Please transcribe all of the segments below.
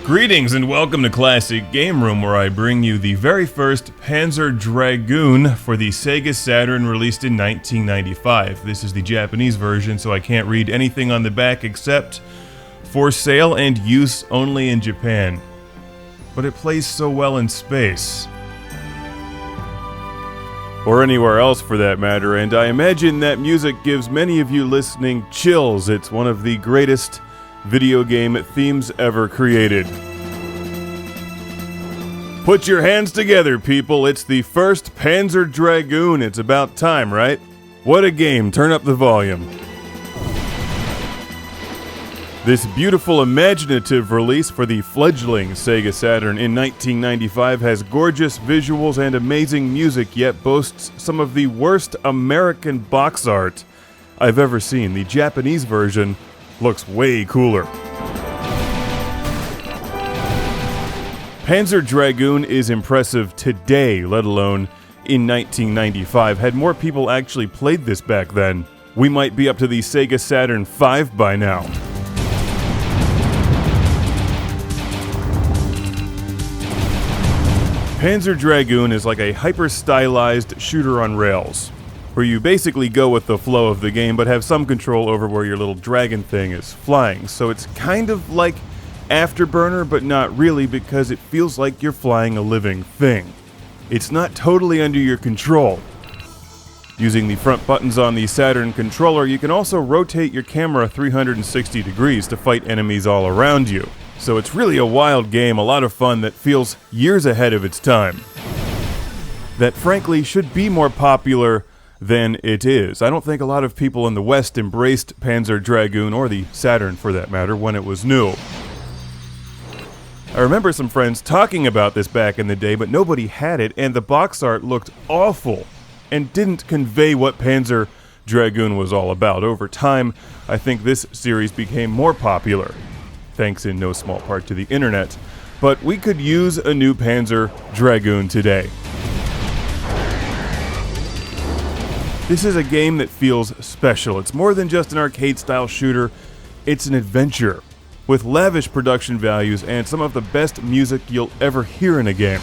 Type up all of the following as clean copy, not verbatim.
Greetings and welcome to Classic Game Room, where I bring you the very first Panzer Dragoon for the Sega Saturn, released in 1995. This is the Japanese version, so I can't read anything on the back except for sale and use only in Japan. But it plays so well in space. Or anywhere else for that matter, and I imagine that music gives many of you listening chills. It's one of the greatest video game themes ever created. Put your hands together, people. It's the first Panzer Dragoon. It's about time, right? What a game. Turn up the volume. This beautiful, imaginative release for the fledgling Sega Saturn in 1995 has gorgeous visuals and amazing music, yet boasts some of the worst American box art I've ever seen. The Japanese version looks way cooler. Panzer Dragoon is impressive today, let alone in 1995. Had more people actually played this back then, we might be up to the Sega Saturn V by now. Panzer Dragoon is like a hyper-stylized shooter on rails, where you basically go with the flow of the game but have some control over where your little dragon thing is flying. So it's kind of like Afterburner, but not really, because it feels like you're flying a living thing. It's not totally under your control. Using the front buttons on the Saturn controller, you can also rotate your camera 360 degrees to fight enemies all around you. So it's really a wild game, a lot of fun that feels years ahead of its time. That frankly should be more popular than it is. I don't think a lot of people in the West embraced Panzer Dragoon, or the Saturn for that matter, when it was new. I remember some friends talking about this back in the day, but nobody had it, and the box art looked awful and didn't convey what Panzer Dragoon was all about. Over time, I think this series became more popular, thanks in no small part to the internet, but we could use a new Panzer Dragoon today. This is a game that feels special. It's more than just an arcade-style shooter, it's an adventure, with lavish production values and some of the best music you'll ever hear in a game.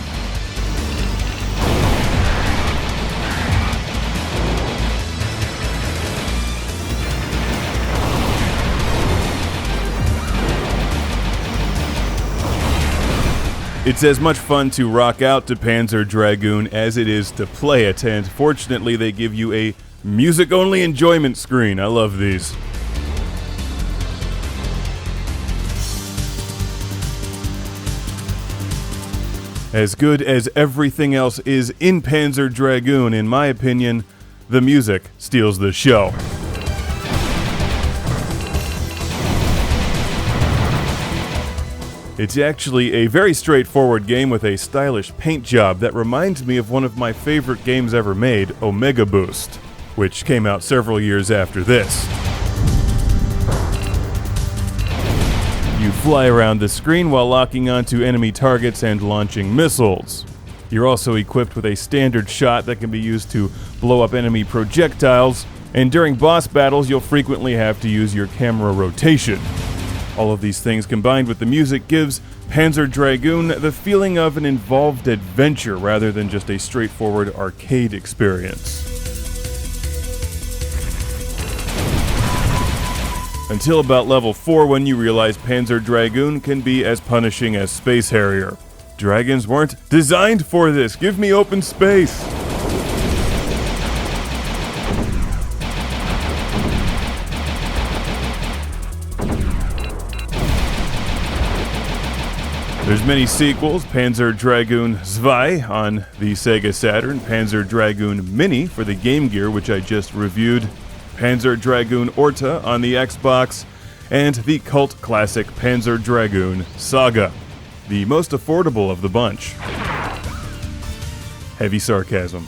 It's as much fun to rock out to Panzer Dragoon as it is to play it, and fortunately they give you a music-only enjoyment screen. I love these. As good as everything else is in Panzer Dragoon, in my opinion, the music steals the show. It's actually a very straightforward game with a stylish paint job that reminds me of one of my favorite games ever made, Omega Boost, which came out several years after this. You fly around the screen while locking onto enemy targets and launching missiles. You're also equipped with a standard shot that can be used to blow up enemy projectiles, and during boss battles you'll frequently have to use your camera rotation. All of these things combined with the music gives Panzer Dragoon the feeling of an involved adventure rather than just a straightforward arcade experience. Until about level 4, when you realize Panzer Dragoon can be as punishing as Space Harrier. Dragons weren't designed for this. Give me open space. There's many sequels: Panzer Dragoon 2 on the Sega Saturn, Panzer Dragoon Mini for the Game Gear, which I just reviewed, Panzer Dragoon Orta on the Xbox, and the cult classic Panzer Dragoon Saga, the most affordable of the bunch. Heavy sarcasm.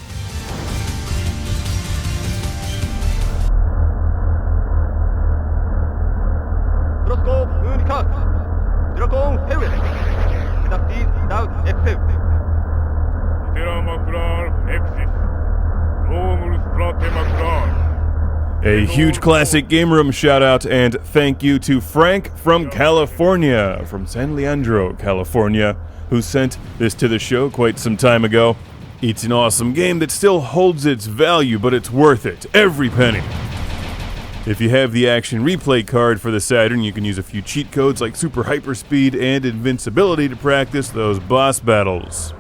A huge classic game room shout out and thank you to Frank from California, from San Leandro, California, who sent this to the show quite some time ago. It's an awesome game that still holds its value, but it's worth it, every penny. If you have the action replay card for the Saturn, you can use a few cheat codes like super hyperspeed and invincibility to practice those boss battles.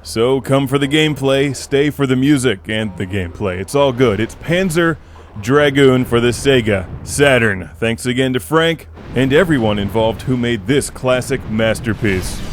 So come for the gameplay, stay for the music and the gameplay. It's all good. It's Panzer Dragoon for the Sega Saturn. Thanks again to Frank and everyone involved who made this classic masterpiece.